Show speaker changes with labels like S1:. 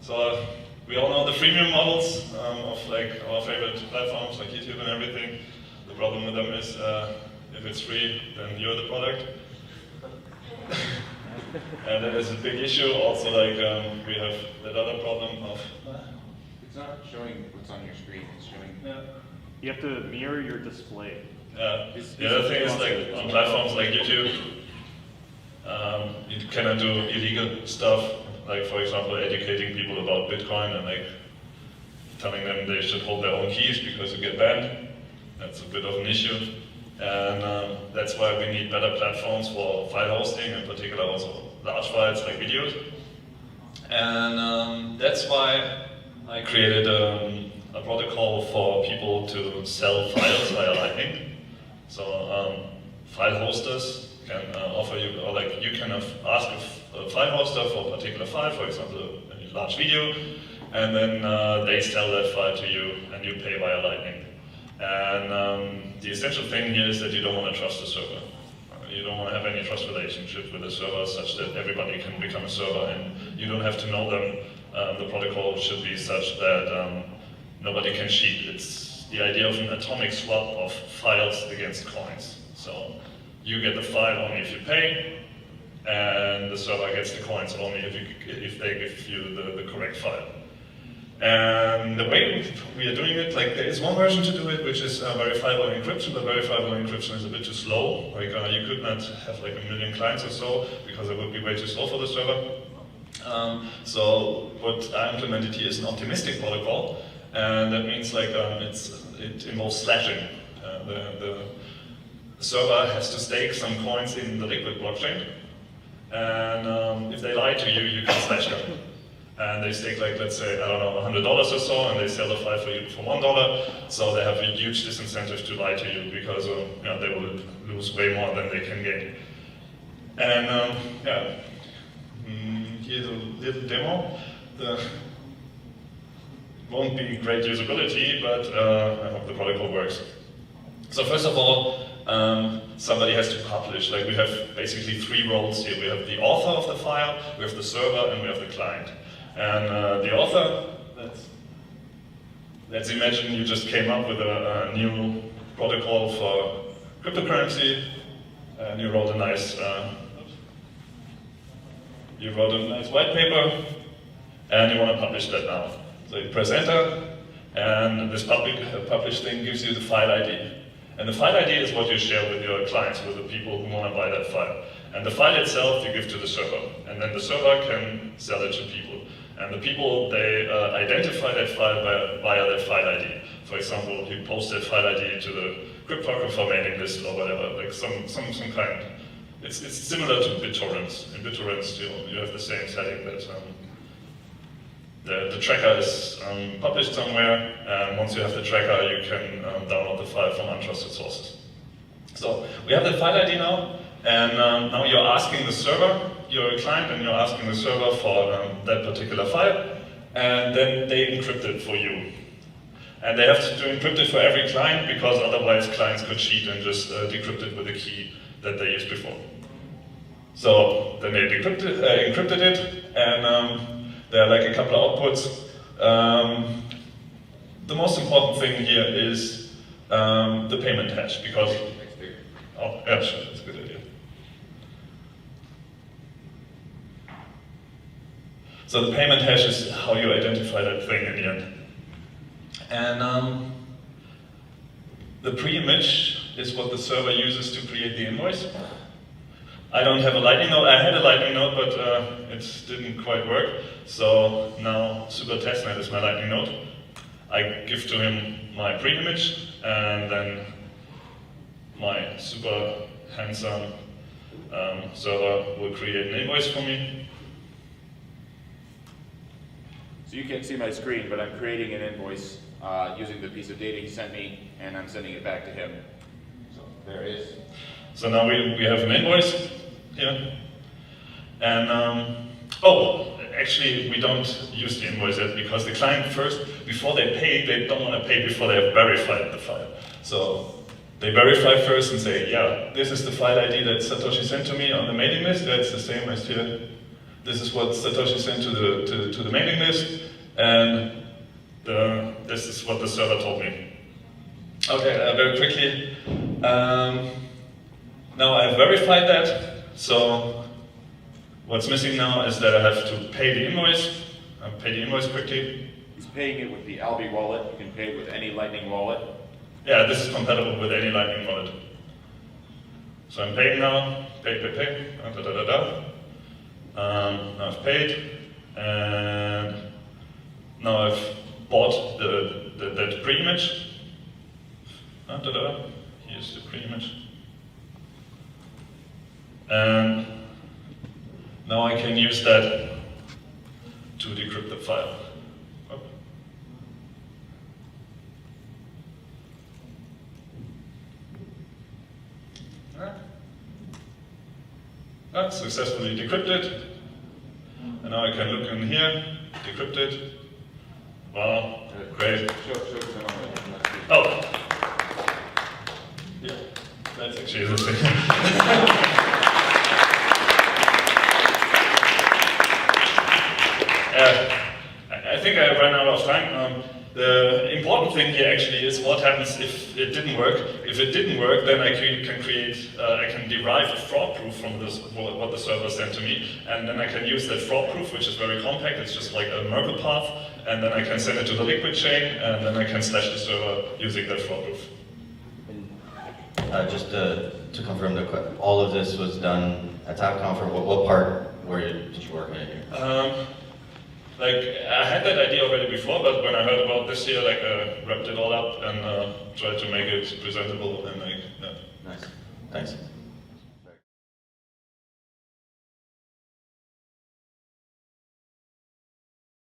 S1: So we all know the freemium models of like our favorite platforms like YouTube and everything. The problem with them is if it's free, then you're the product. And that is a big issue. Also, like we have that other problem of.
S2: It's not showing what's on your screen. It's showing.
S1: Yeah.
S3: You have to mirror your display.
S1: The other thing is like on platforms like YouTube, you cannot do illegal stuff. Like for example, educating people about Bitcoin and like telling them they should hold their own keys because you get banned. That's a bit of an issue. And that's why we need better platforms for file hosting, in particular also large files like videos. And that's why I created a protocol for people to sell files via Lightning. So file hosters can offer you, or like you can ask a file hoster for a particular file, for example, a large video, and then they sell that file to you and you pay via Lightning. And the essential thing here is that you don't want to trust the server. You don't want to have any trust relationship with the server such that everybody can become a server and you don't have to know them. The protocol should be such that nobody can cheat. It's the idea of an atomic swap of files against coins. So you get the file only if you pay, and the server gets the coins only if they give you the correct file. And the way we are doing it, like there is one version to do it, which is verifiable encryption, but verifiable encryption is a bit too slow. Like you could not have like 1 million clients or so, because it would be way too slow for the server. So what I implemented here is an optimistic protocol, and that means like it involves slashing. The server has to stake some coins in the liquid blockchain, and if they lie to you, you can slash them. And they stake like, let's say, I don't know, $100 or so, and they sell the file for you for $1. So they have a huge disincentive to lie to you because they will lose way more than they can gain. And here's a little demo. Won't be great usability, but I hope the protocol works. So first of all, somebody has to publish. Like we have basically 3 roles here. We have the author of the file, we have the server, and we have the client. And the author, let's imagine you just came up with a new protocol for cryptocurrency, and you wrote a nice white paper, and you want to publish that now. So you press enter, and this publish thing gives you the file ID. And the file ID is what you share with your clients, with the people who want to buy that file. And the file itself you give to the server, and then the server can sell it to people. And the people, they identify that file via their file ID. For example, you post that file ID to the cryptographer mailing list or whatever, like some kind. It's similar to BitTorrents. In BitTorrents, you have the same setting that the tracker is published somewhere, and once you have the tracker, you can download the file from untrusted sources. So we have the file ID now, and now you're asking the server, you're a client, and you're asking the server for that particular file, and then they encrypt it for you. And they have to encrypt it for every client, because otherwise clients could cheat and just decrypt it with a key that they used before. So then they encrypted it, and there are like a couple of outputs. The most important thing here is the payment hash, because... Oh, yeah, sure, that's a good idea. So the payment hash is how you identify that thing in the end. And the pre-image is what the server uses to create the invoice. I don't have a Lightning node. I had a Lightning node, but it didn't quite work. So now Super Testnet is my Lightning node. I give to him my pre-image, and then my super handsome server will create an invoice for me.
S2: So you can't see my screen, but I'm creating an invoice using the piece of data he sent me, and I'm sending it back to him. So there it is.
S1: So now we have an invoice here. And, actually we don't use the invoice yet, because the client first, before they pay, they don't want to pay before they have verified the file. So they verify first and say, yeah, this is the file ID that Satoshi sent to me on the mailing list, that's the same as here. this is what Satoshi sent to the mailing list, and this is what the server told me. Okay, very quickly. Now I've verified that, so what's missing now is that I have to pay the invoice. I'll pay the invoice quickly.
S2: He's paying it with the Albi wallet. You can pay it with any Lightning wallet. Yeah,
S1: this is compatible with any Lightning wallet. So I'm paying now, pay, now I've paid, and now I've bought that pre-image. Here's the pre-image. And now I can use that to decrypt the file. That's successfully decrypted. And now I can look in here, decrypted. Wow, great. Oh! Yeah, that's actually the thing. I think I ran out of time. The important thing here actually is what happens if it didn't work. If it didn't work, then I can create, I can derive a fraud proof from this, what the server sent to me, and then I can use that fraud proof, which is very compact. It's just like a Merkle path, and then I can send it to the liquid chain, and then I can slash the server using that fraud proof.
S4: Just to confirm, all of this was done at TabConf, or what part did you work on it here?
S1: I had that idea already before, but when I heard about this here, I wrapped it all up and tried to make it presentable and
S4: Nice. Thanks.